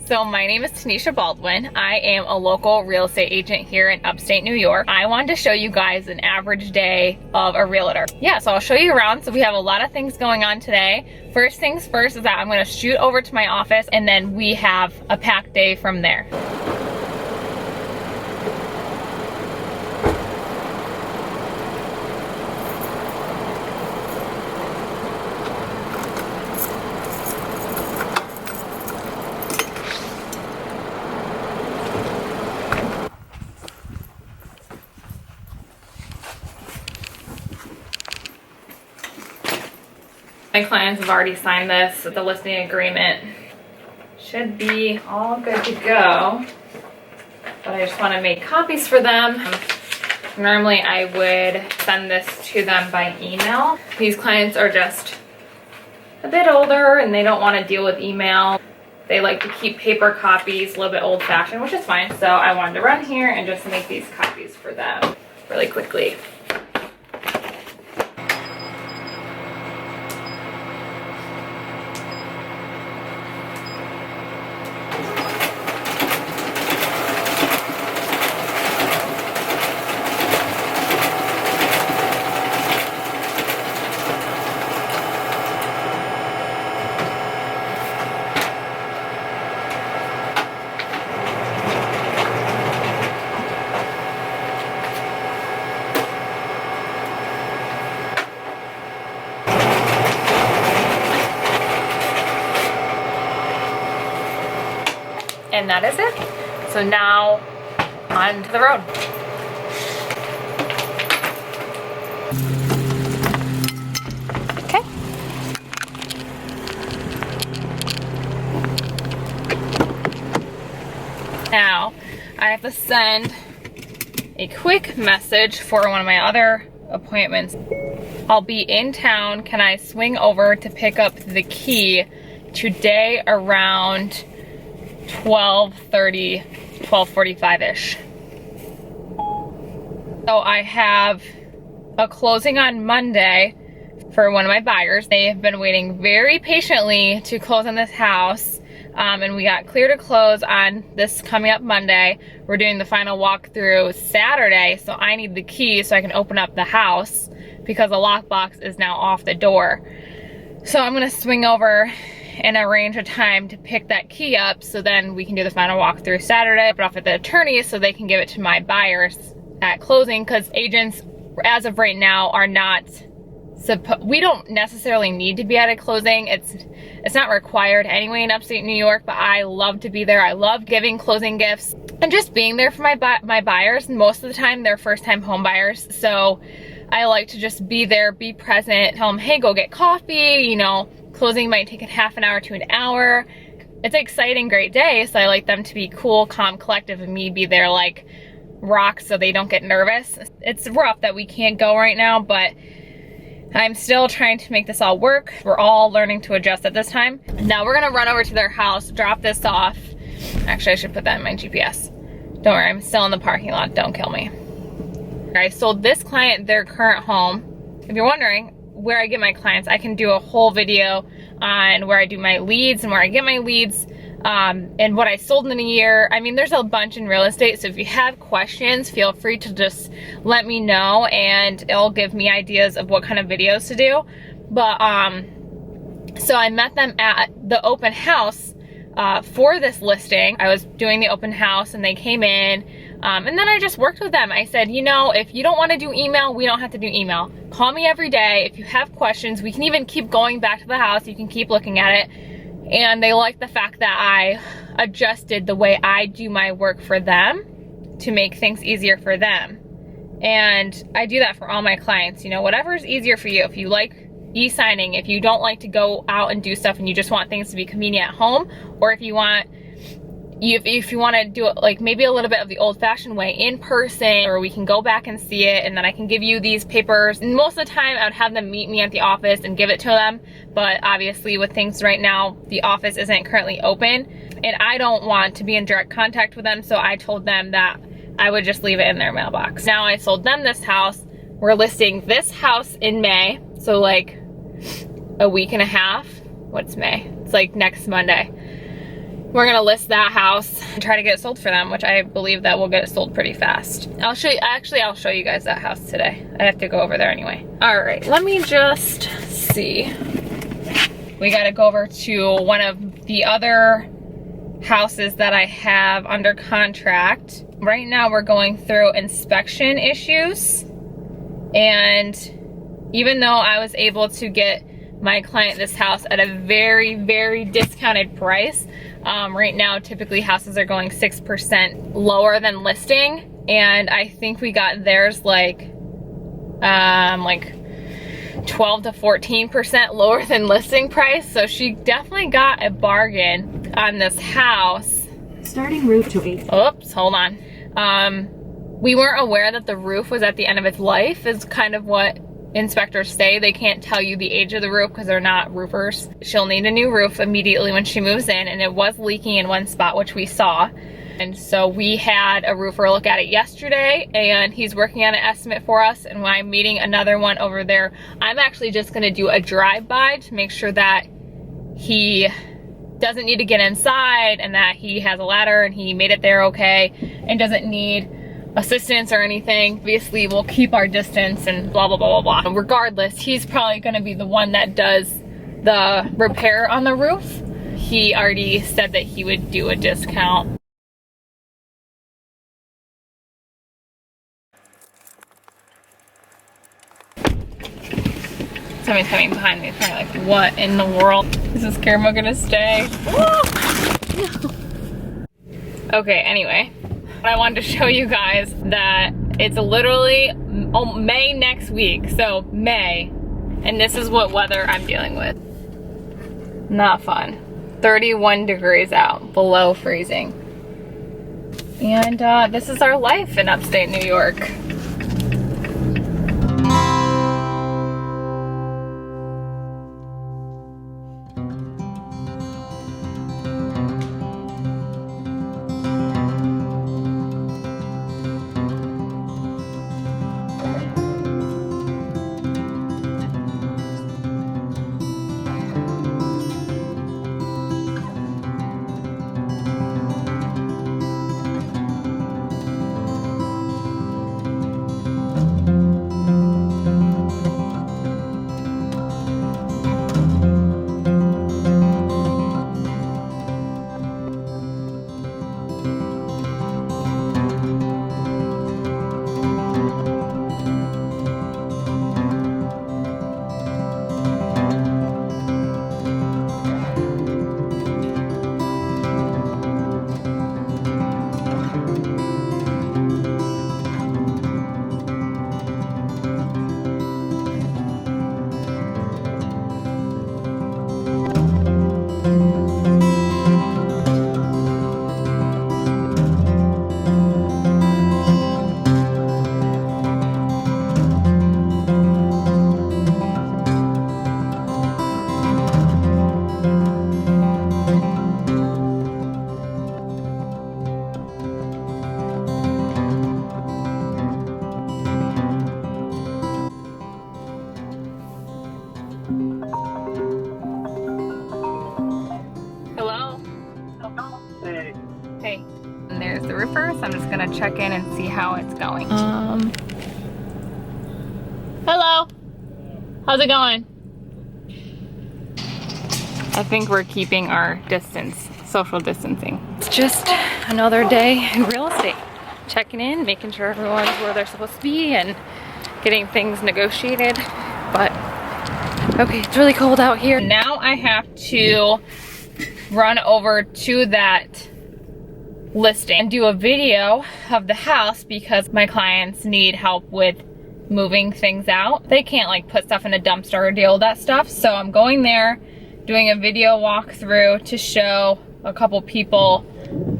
So my name is Tanisha Baldwin. I am a local real estate agent here in upstate New York. I wanted to show you guys an average day of a realtor. Yeah, so I'll show you around. So we have a lot of things going on today. First things first is that I'm gonna shoot over to my office and then we have a packed day from there. My clients have already signed this. The listing agreement should be all good to go. But I just want to make copies for them. Normally I would send this to them by email. These clients are just a bit older and they don't want to deal with email. They like to keep paper copies, a little bit old-fashioned, which is fine. So I wanted to run here and just make these copies for them really quickly. And that is it. So now on to the road. Okay. Now I have to send a quick message for one of my other appointments. I'll be in town. Can I swing over to pick up the key today around 12:30, 12:45-ish. So I have a closing on Monday for one of my buyers. They have been waiting very patiently to close on this house. And we got clear to close on this coming up Monday. We're doing the final walkthrough Saturday, so I need the key so I can open up the house because the lockbox is now off the door. So I'm gonna swing over and arrange a time to pick that key up so then we can do the final walkthrough Saturday, drop it off at the attorneys so they can give it to my buyers at closing, because agents, as of right now, are not, we don't necessarily need to be at a closing. It's not required anyway in upstate New York, but I love to be there. I love giving closing gifts and just being there for my buyers. Most of the time, they're first-time home buyers, so I like to just be there, be present, tell them, hey, go get coffee, you know. Closing might take a half an hour to an hour. It's an exciting, great day, so I like them to be cool, calm, collective, and me be there like rock so they don't get nervous. It's rough that we can't go right now, but I'm still trying to make this all work. We're all learning to adjust at this time. Now we're gonna run over to their house, drop this off. Actually, I should put that in my GPS. Don't worry, I'm still in the parking lot, don't kill me. I sold this client their current home. If you're wondering where I get my clients, I can do a whole video on where I do my leads and where I get my leads, and what I sold in a year. I mean, there's a bunch in real estate, so if you have questions, feel free to just let me know and it'll give me ideas of what kind of videos to do. But so I met them at the open house for this listing. I was doing the open house and they came in, and then I just worked with them. I said, you know, if you don't want to do email, we don't have to do email. Call me every day. If you have questions, we can even keep going back to the house. You can keep looking at it. And they liked the fact that I adjusted the way I do my work for them to make things easier for them. And I do that for all my clients. You know, whatever is easier for you. If you like e-signing, if you don't like to go out and do stuff and you just want things to be convenient at home, or if you want to do it like maybe a little bit of the old-fashioned way in person, or we can go back and see it and then I can give you these papers. And most of the time I would have them meet me at the office and give it to them, but obviously with things right now, the office isn't currently open and I don't want to be in direct contact with them, so I told them that I would just leave it in their mailbox. Now I sold them this house. We're listing this house in May, so like a week and a half. What's May? It's like next Monday. we're gonna list that house and try to get it sold for them, which I believe that we'll get it sold pretty fast. I'll show you, actually I'll show you guys that house today. I have to go over there anyway. All right, let me just see. We gotta go over to one of the other houses that I have under contract. Right now we're going through inspection issues, and even though I was able to get my client this house at a very, very discounted price, right now typically houses are going 6% lower than listing, and I think we got theirs like 12 to 14% lower than listing price. So she definitely got a bargain on this house. Starting route to 8. Oops, hold on. We weren't aware that the roof was at the end of its life, is kind of what inspectors say. They can't tell you the age of the roof because they're not roofers. She'll need a new roof immediately when she moves in, and it was leaking in one spot, which we saw. And so we had a roofer look at it yesterday, and he's working on an estimate for us, and I'm meeting another one over there. I'm actually just gonna do a drive-by to make sure that he doesn't need to get inside and that he has a ladder and he made it there okay and doesn't need assistance or anything. Obviously we'll keep our distance and blah blah blah blah blah. Regardless, he's probably gonna be the one that does the repair on the roof. He already said that he would do a discount. Somebody's coming behind me, probably like, what in the world? Is this camera gonna stay? Okay, anyway. I wanted to show you guys that it's literally May next week, so May, and this is what weather I'm dealing with. Not fun. 31 degrees out, below freezing. And this is our life in upstate New York. the roofer, so I'm just gonna check in and see how it's going. Hello. How's it going? I think we're keeping our distance, social distancing. It's just another day in real estate. Checking in, making sure everyone's where they're supposed to be and getting things negotiated. But okay, it's really cold out here. Now I have to run over to that listing and do a video of the house because my clients need help with moving things out. They can't like put stuff in a dumpster or deal with that stuff. So I'm going there, doing a video walkthrough to show a couple people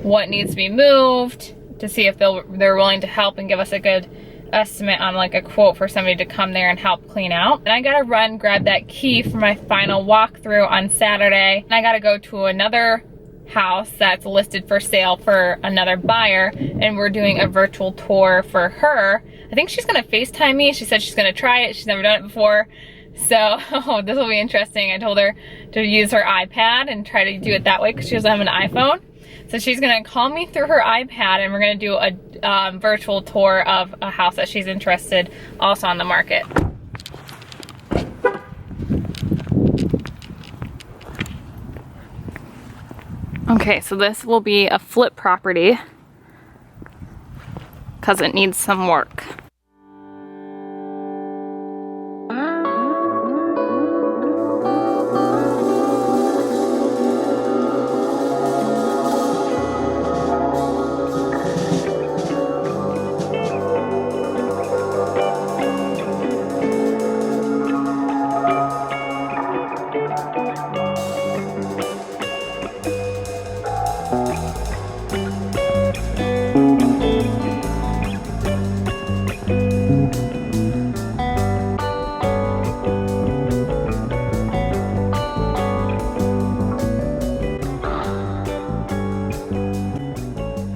what needs to be moved, to see if they're willing to help and give us a good estimate on like a quote for somebody to come there and help clean out. And I gotta run, grab that key for my final walkthrough on Saturday. And I gotta go to another house that's listed for sale for another buyer, and we're doing a virtual tour for her. I think she's gonna FaceTime me. She said she's gonna try it. She's never done it before. So this will be interesting. I told her to use her iPad and try to do it that way because she doesn't have an iPhone. So she's gonna call me through her iPad and we're gonna do a virtual tour of a house that she's interested also on the market. Okay, so this will be a flip property because it needs some work.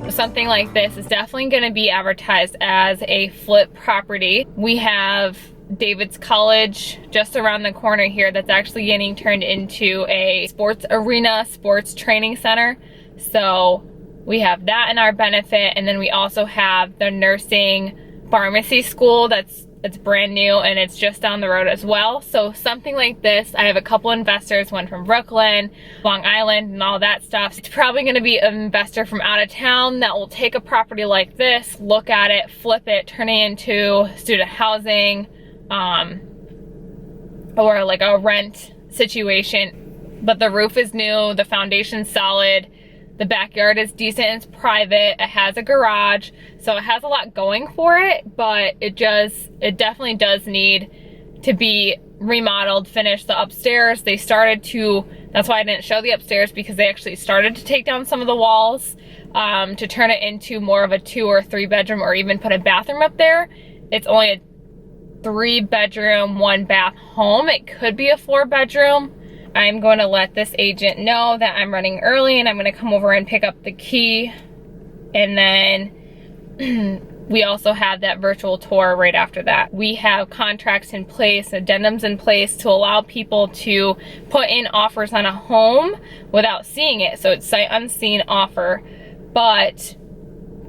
Something like this is definitely going to be advertised as a flip property. We have David's College just around the corner here that's actually getting turned into a sports arena, sports training center. So we have that in our benefit, and then we also have the nursing pharmacy school that's brand new and it's just down the road as well. So something like this, I have a couple investors, one from Brooklyn, Long Island, and all that stuff. It's probably going to be an investor from out of town that will take a property like this, look at it, flip it, turn it into student housing, or like a rent situation. But the roof is new, the foundation's solid, the backyard is decent, it's private, it has a garage, so it has a lot going for it, but it definitely does need to be remodeled, finished. The upstairs, they started to, that's why I didn't show the upstairs, because they actually started to take down some of the walls to turn it into more of a 2 or 3 bedroom, or even put a bathroom up there. It's only a 3 bedroom, 1 bath home. It could be a 4 bedroom. I'm going to let this agent know that I'm running early and I'm going to come over and pick up the key. And then we also have that virtual tour right after that. We have contracts in place, addendums in place to allow people to put in offers on a home without seeing it. So it's sight unseen offer. But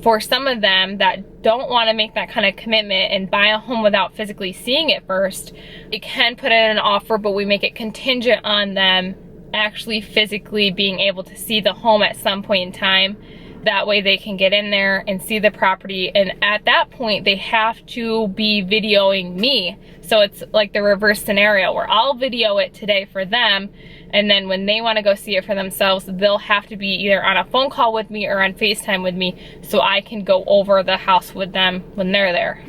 for some of them that don't want to make that kind of commitment and buy a home without physically seeing it first, it can put in an offer, but we make it contingent on them actually physically being able to see the home at some point in time. That way they can get in there and see the property, and at that point they have to be videoing me. So it's like the reverse scenario where I'll video it today for them, and then when they want to go see it for themselves, they'll have to be either on a phone call with me or on FaceTime with me so I can go over the house with them when they're there.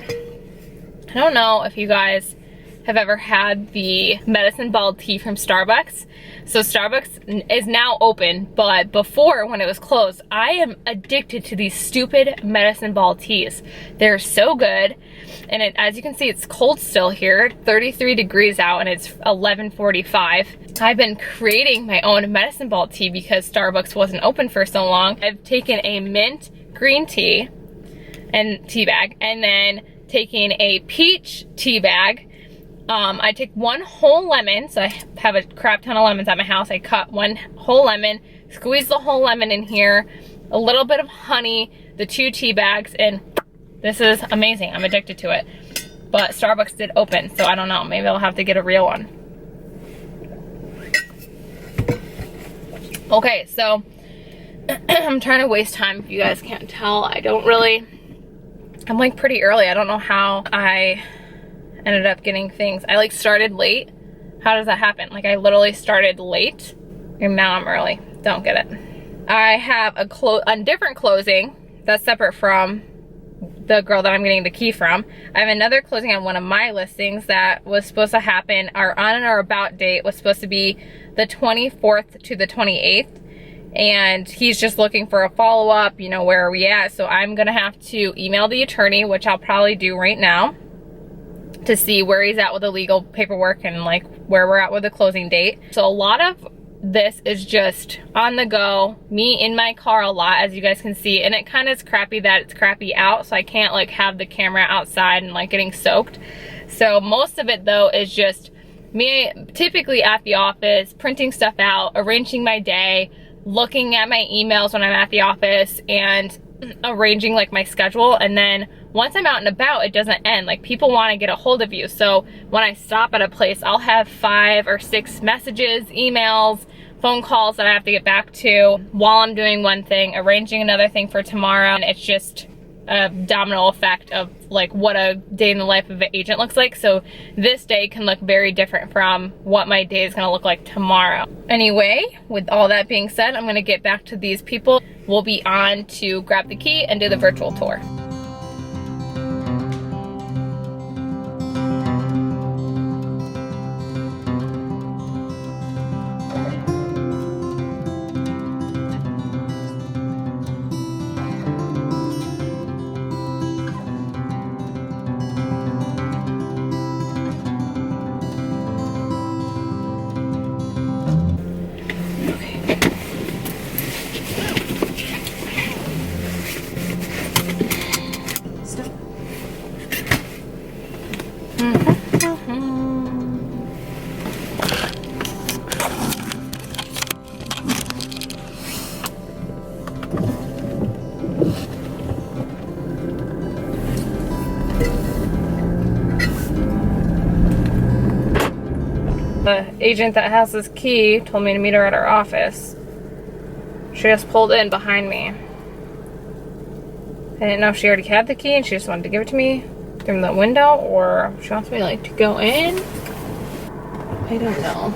I don't know if you guys have ever had the medicine ball tea from Starbucks. So Starbucks is now open, but before, when it was closed, I am addicted to these stupid medicine ball teas. They're so good. And as you can see, it's cold still here, 33 degrees out, and it's 11:45. I've been creating my own medicine ball tea because Starbucks wasn't open for so long. I've taken a mint green tea and tea bag, and then taking a peach tea bag. I take 1 whole lemon, so I have a crap ton of lemons at my house. I cut 1 whole lemon, squeeze the whole lemon in here, a little bit of honey, the 2 tea bags, and this is amazing. I'm addicted to it. But Starbucks did open, so I don't know. Maybe I'll have to get a real one. Okay, so I'm trying to waste time. If you guys can't tell, I'm like pretty early. I don't know how I ended up getting things. I like started late. How does that happen? Like I literally started late and now I'm early. Don't get it. I have a different closing that's separate from the girl that I'm getting the key from. I have another closing on one of my listings that was supposed to happen. Our on or about date was supposed to be the 24th to the 28th. And he's just looking for a follow-up, you know, where are we at? So I'm gonna have to email the attorney, which I'll probably do right now, to see where he's at with the legal paperwork and like where we're at with the closing date. So a lot of this is just on the go, me in my car a lot, as you guys can see, and it kind of is crappy that it's crappy out, so I can't like have the camera outside and like getting soaked. So most of it though is just me typically at the office, printing stuff out, arranging my day, looking at my emails when I'm at the office, and arranging like my schedule. And then once I'm out and about, it doesn't end. Like, people want to get a hold of you. So when I stop at a place, I'll have 5 or 6 messages, emails, phone calls that I have to get back to while I'm doing one thing, arranging another thing for tomorrow. And it's just a domino effect of like what a day in the life of an agent looks like. So this day can look very different from what my day is gonna look like tomorrow. Anyway, with all that being said, I'm gonna get back to these people. We'll be on to grab the key and do the virtual tour. The agent that has this key told me to meet her at her office. She just pulled in behind me. I didn't know if she already had the key and she just wanted to give it to me through the window, or she wants me like to go in. I don't know.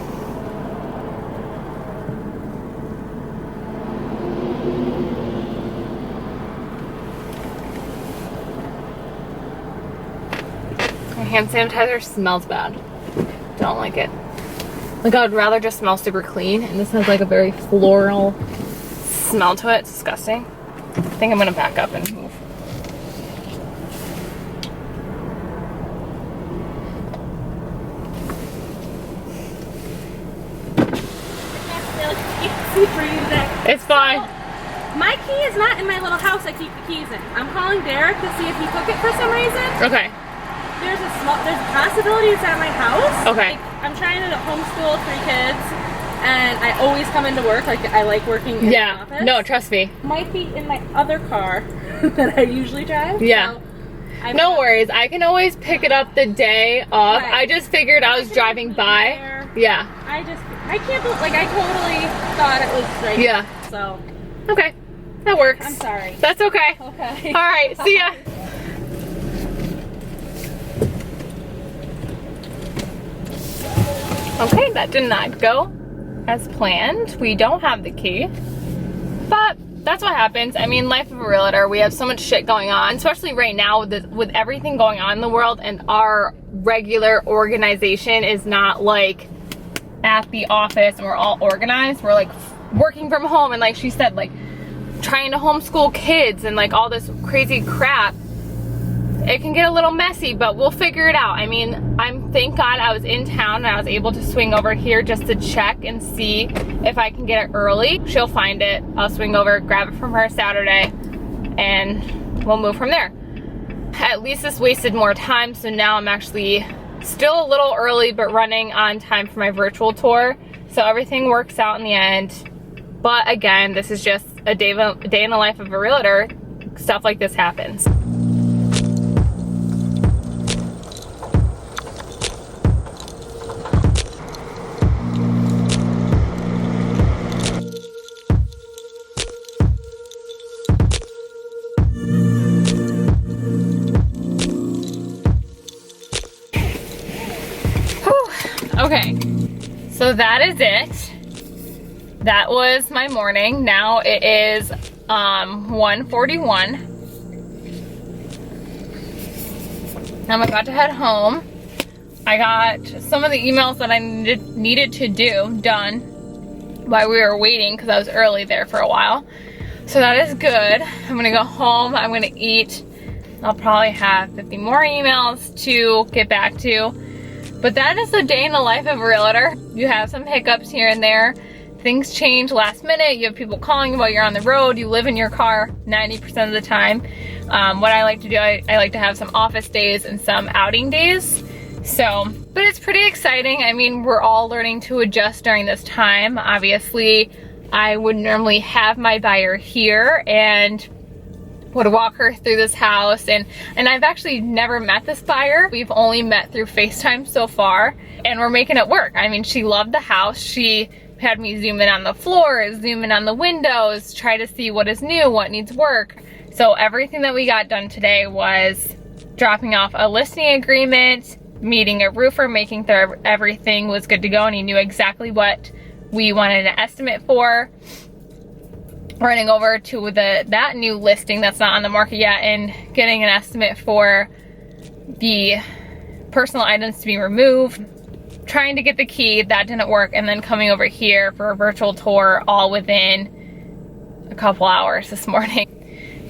My hand sanitizer smells bad. Don't like it. Like, I would rather just smell super clean, and this has like a very floral smell to it. It's disgusting. I think I'm gonna back up and move. It's fine. My key is not in my little house I keep the keys in. I'm calling Derek to see if he took it for some reason. Okay. There's a possibility it's at my house. Okay. Like, I'm trying to homeschool 3 kids, and I always come into work. Like, I like working in the office. No, trust me. Might be in my other car that I usually drive. Yeah. So no worries. I can always pick it up the day off. Right. I just figured I was driving by. There. Yeah. I can't believe, like, I totally thought it was right. Yeah. So. Okay. That works. I'm sorry. That's okay. Okay. All right. See ya. Okay, that did not go as planned. We don't have the key, but that's what happens. I mean, life of a realtor, we have so much shit going on, especially right now with everything going on in the world, and our regular organization is not like at the office and we're all organized. We're like working from home, and like she said, like trying to homeschool kids and like all this crazy crap. It can get a little messy, but we'll figure it out. I mean, thank God I was in town and I was able to swing over here just to check and see if I can get it early. She'll find it. I'll swing over, grab it from her Saturday, and we'll move from there. At least this wasted more time, so now I'm actually still a little early, but running on time for my virtual tour. So everything works out in the end. But again, this is just a day in the life of a realtor. Stuff like this happens. Okay, so that is it. That was my morning. Now it is 1:41. I'm about to head home. I got some of the emails that I needed to do done while we were waiting, because I was early there for a while. So that is good. I'm gonna go home, I'm gonna eat. I'll probably have 50 more emails to get back to. But that is the day in the life of a realtor. You have some hiccups here and there. Things change last minute. You have people calling you while you're on the road. You live in your car 90% of the time. What I like to do, I like to have some office days and some outing days. So But it's pretty exciting. I mean, we're all learning to adjust during this time. Obviously, I would normally have my buyer here and would walk her through this house, and I've actually never met this buyer. We've only met through FaceTime so far, and we're making it work. I mean, she loved the house. She had me zoom in on the floor, zoom in on the windows, try to see what is new, what needs work. So everything that we got done today was dropping off a listing agreement, meeting a roofer, making sure everything was good to go and he knew exactly what we wanted an estimate for, running over to that new listing that's not on the market yet and getting an estimate for the personal items to be removed, trying to get the key, that didn't work, and then coming over here for a virtual tour all within a couple hours this morning.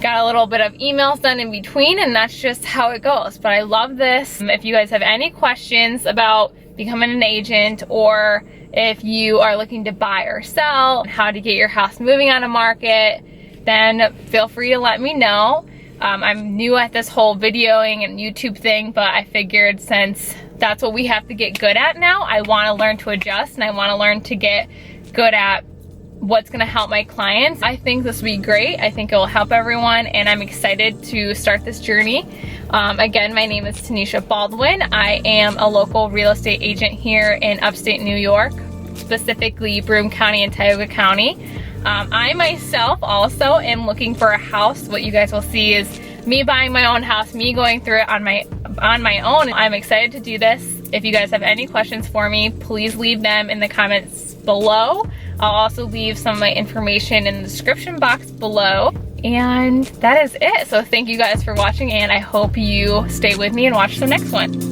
Got a little bit of emails done in between, and that's just how it goes. But I love this. If you guys have any questions about becoming an agent, or if you are looking to buy or sell, how to get your house moving on a market, then feel free to let me know. I'm new at this whole videoing and YouTube thing, but I figured since that's what we have to get good at now, I want to learn to adjust, and I want to learn to get good at what's going to help my clients. I think this will be great. I think it will help everyone, and I'm excited to start this journey. Again, my name is Tanisha Baldwin. I am a local real estate agent here in upstate New York, specifically Broome County and Tioga County. I myself also am looking for a house. What you guys will see is me buying my own house, me going through it on my own. I'm excited to do this. If you guys have any questions for me, please leave them in the comments below. I'll also leave some of my information in the description box below. And that is it. So thank you guys for watching, and I hope you stay with me and watch the next one.